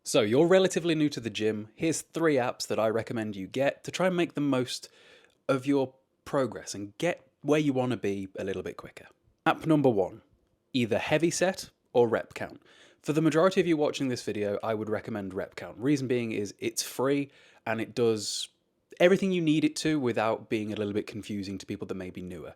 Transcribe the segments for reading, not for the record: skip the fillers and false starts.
So, you're relatively new to the gym. Here's 3 apps that I recommend you get to try and make the most of your progress and get where you want to be a little bit quicker. App number 1, either Heavy Set or Rep Count. For the majority of you watching this video, I would recommend Rep Count. Reason being is it's free and it does everything you need it to without being a little bit confusing to people that may be newer.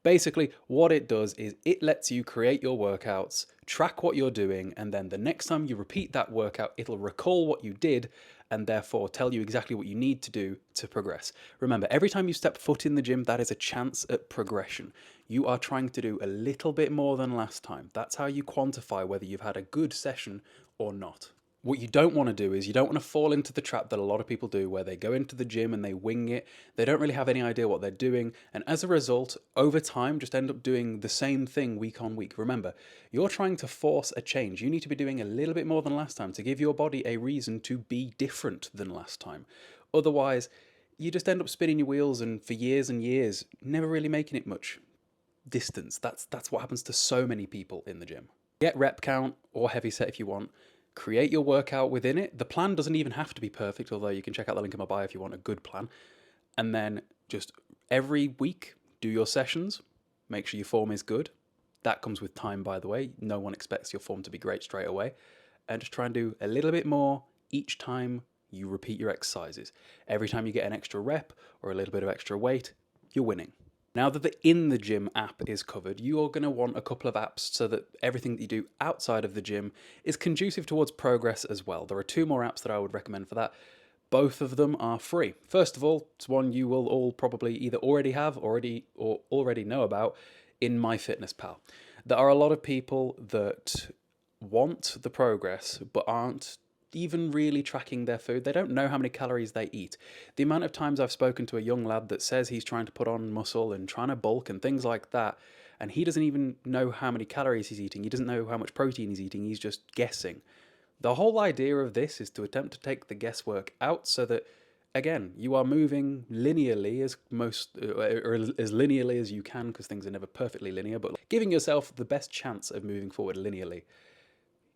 Basically, what it does is it lets you create your workouts, track what you're doing, and then the next time you repeat that workout, it'll recall what you did and therefore tell you exactly what you need to do to progress. Remember, every time you step foot in the gym, that is a chance at progression. You are trying to do a little bit more than last time. That's how you quantify whether you've had a good session or not. What you don't want to do is you don't want to fall into the trap that a lot of people do where they go into the gym and they wing it. They don't really have any idea what they're doing. And as a result, over time, just end up doing the same thing week on week. Remember, you're trying to force a change. You need to be doing a little bit more than last time to give your body a reason to be different than last time. Otherwise, you just end up spinning your wheels and for years and years, never really making it much distance. That's what happens to so many people in the gym. Get rep count or heavy set if you want. Create your workout within it. The plan doesn't even have to be perfect, although you can check out the link in my bio if you want a good plan. And then just every week, do your sessions. Make sure your form is good. That comes with time, by the way. No one expects your form to be great straight away. And just try and do a little bit more each time you repeat your exercises. Every time you get an extra rep or a little bit of extra weight, you're winning. Now that the In the Gym app is covered, you are going to want a couple of apps so that everything that you do outside of the gym is conducive towards progress as well. There are 2 more apps that I would recommend for that. Both of them are free. First of all, it's one you will all probably either already have or already know about in MyFitnessPal. There are a lot of people that want the progress but aren't even really tracking their food. They don't know how many calories they eat. The amount of times I've spoken to a young lad that says he's trying to put on muscle and trying to bulk and things like that, and he doesn't even know how many calories he's eating. He doesn't know how much protein he's eating. He's just guessing. The whole idea of this is to attempt to take the guesswork out so that, again, you are moving linearly as linearly as you can, because things are never perfectly linear, but giving yourself the best chance of moving forward linearly.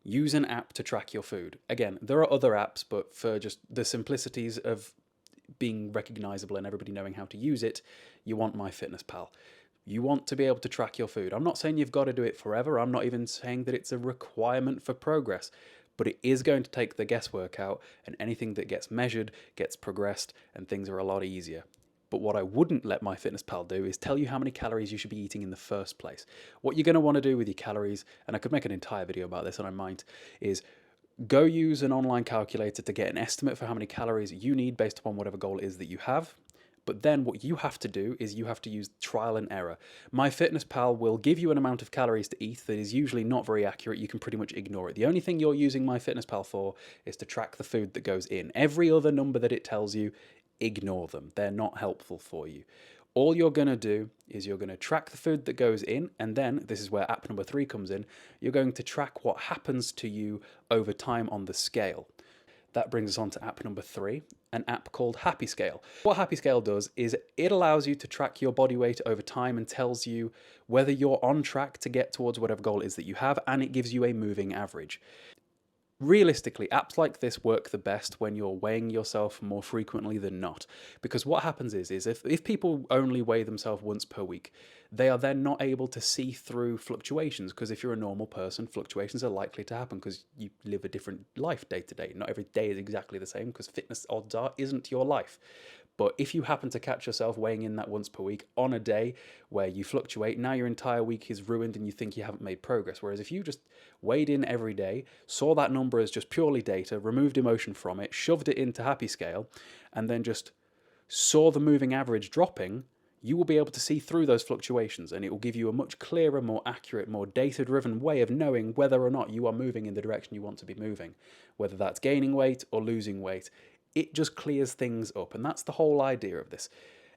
Use an app to track your food. Again, there are other apps, but for just the simplicities of being recognizable and everybody knowing how to use it, you want MyFitnessPal. You want to be able to track your food. I'm not saying you've got to do it forever. I'm not even saying that it's a requirement for progress, but it is going to take the guesswork out, and anything that gets measured gets progressed, and things are a lot easier. But what I wouldn't let MyFitnessPal do is tell you how many calories you should be eating in the first place. What you're going to want to do with your calories, and I could make an entire video about this and I might, is go use an online calculator to get an estimate for how many calories you need based upon whatever goal it is that you have. But then what you have to do is you have to use trial and error. MyFitnessPal will give you an amount of calories to eat that is usually not very accurate. You can pretty much ignore it. The only thing you're using MyFitnessPal for is to track the food that goes in. Every other number that it tells you, ignore them. They're not helpful for you. All you're going to do is you're going to track the food that goes in, and then, this is where app number 3 comes in, you're going to track what happens to you over time on the scale. That brings us on to app number 3, an app called Happy Scale. What Happy Scale does is it allows you to track your body weight over time and tells you whether you're on track to get towards whatever goal it is that you have, and it gives you a moving average. Realistically, apps like this work the best when you're weighing yourself more frequently than not. Because what happens is if people only weigh themselves once per week, they are then not able to see through fluctuations. Because if you're a normal person, fluctuations are likely to happen because you live a different life day to day. Not every day is exactly the same, because fitness, odds are, isn't your life. But if you happen to catch yourself weighing in that once per week on a day where you fluctuate, now your entire week is ruined and you think you haven't made progress. Whereas if you just weighed in every day, saw that number as just purely data, removed emotion from it, shoved it into Happy Scale, and then just saw the moving average dropping, you will be able to see through those fluctuations, and it will give you a much clearer, more accurate, more data-driven way of knowing whether or not you are moving in the direction you want to be moving, whether that's gaining weight or losing weight. It just clears things up, and that's the whole idea of this.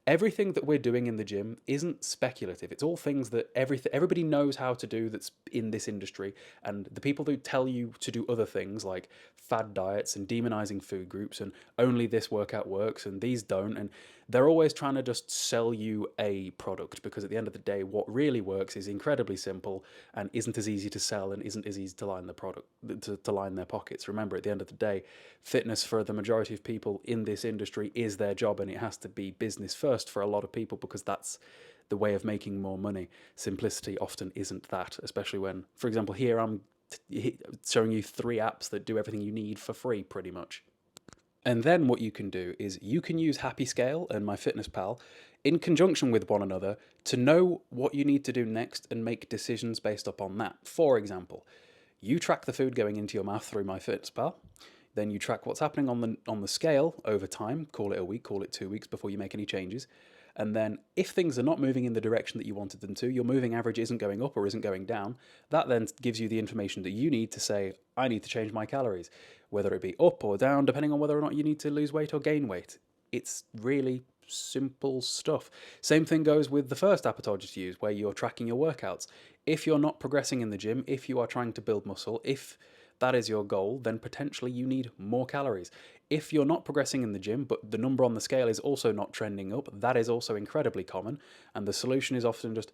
Everything that we're doing in the gym isn't speculative. It's all things that everybody knows how to do that's in this industry, and the people who tell you to do other things like fad diets and demonizing food groups and only this workout works and these don't, and They're always trying to just sell you a product, because at the end of the day, what really works is incredibly simple and isn't as easy to sell and isn't as easy to line the product to line their pockets. Remember, at the end of the day, fitness for the majority of people in this industry is their job, and it has to be business first for a lot of people, because that's the way of making more money. Simplicity often isn't that, especially when, for example, here I'm showing you 3 apps that do everything you need for free, pretty much. And then what you can do is you can use Happy Scale and MyFitnessPal in conjunction with one another to know what you need to do next and make decisions based upon that. For example, you track the food going into your mouth through MyFitnessPal. Then you track what's happening on the scale over time. Call it a week, call it 2 weeks before you make any changes. And then if things are not moving in the direction that you wanted them to, your moving average isn't going up or isn't going down, that then gives you the information that you need to say, I need to change my calories, whether it be up or down, depending on whether or not you need to lose weight or gain weight. It's really simple stuff. Same thing goes with the first app I told you to use, where you're tracking your workouts. If you're not progressing in the gym, if you are trying to build muscle, if that is your goal, then potentially you need more calories. If you're not progressing in the gym, but the number on the scale is also not trending up, that is also incredibly common, and the solution is often just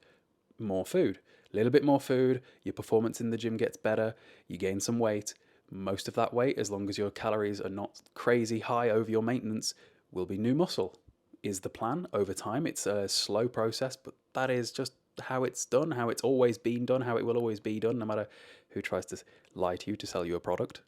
more food. A little bit more food, your performance in the gym gets better, you gain some weight. Most of that weight, as long as your calories are not crazy high over your maintenance, will be new muscle, is the plan over time. It's a slow process, but that is just how it's done, how it's always been done, how it will always be done, no matter who tries to lie to you to sell you a product.